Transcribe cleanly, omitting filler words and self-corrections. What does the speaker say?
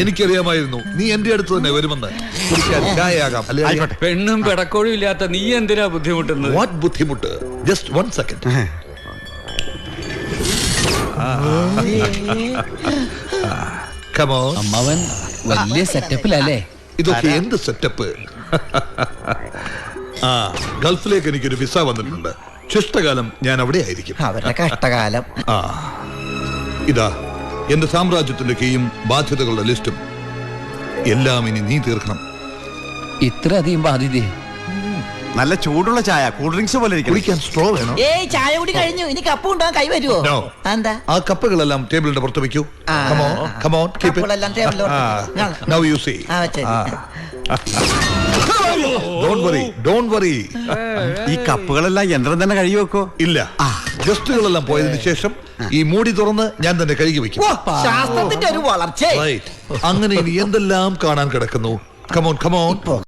എനിക്കറിയാമായിരുന്നു നീ എന്റെ അടുത്ത് തന്നെ വരുമെന്ന്. കുടിക്കാൻ ചായയാകാം അല്ലേ? പെണ്ണും പെടക്കോഴും ഇല്ലാത്ത നീ എന്തിനാ ബുദ്ധിമുട്ടുന്നത്? വാട്ട് ബുദ്ധിമുട്ട്? Just 1 second. Come on. അമ്മാവൻ വലിയ സെറ്റപ്പിലല്ലേ? ഇതൊക്കെ എന്ത് സെറ്റപ്പ്? ഗൾഫിലേക്ക് എനിക്കൊരു വിസ വന്നിട്ടുണ്ട്. ശിഷ്ടകാലം ഞാൻ അവിടെ ആയിരിക്കും. അവരുടെ കഷ്ടകാലം. ഇതാ എന്റെ സാമ്രാജ്യത്തിന്റെ കീയും ബാധ്യതകളുടെ ലിസ്റ്റും എല്ലാം ഇനി നീ തീർക്കണം. ഇത്ര അധികം ബാധ്യത? നല്ല ചൂടുള്ള ചായ, കൂൾ ഡ്രിങ്ക്സ് പോലെ കുടിക്കാൻ സ്ട്രോ വേണോ? ഏയ് ചായ കൂടി കഴിഞ്ഞു, ഇനി കപ്പ് കൊണ്ടുപോകാൻ കൈ വരുമോ? No. എന്താ? ആ കപ്പുകളെല്ലാം ടേബിളിന്റെ പുറത്ത് വെക്കൂ. Come on, come on, keep it. കപ്പുകളെല്ലാം ടേബിളിലോട്ട്. Now you see. Don't worry. ഈ കപ്പുകളെല്ലാം യന്ത്രം തന്നെ കഴുകി വെക്കോ? ഇല്ല, ഗസ്റ്റുകളെല്ലാം പോയതിനു ശേഷം ഈ മൂടി തുറന്ന് ഞാൻ തന്നെ കഴുകി വെക്കും. ശാസ്ത്രത്തിന്റെ ഒരു വളർച്ച. അങ്ങനെ ഇനി എന്തെല്ലാം കാണാൻ കിടക്കുന്നു. Come on, come on.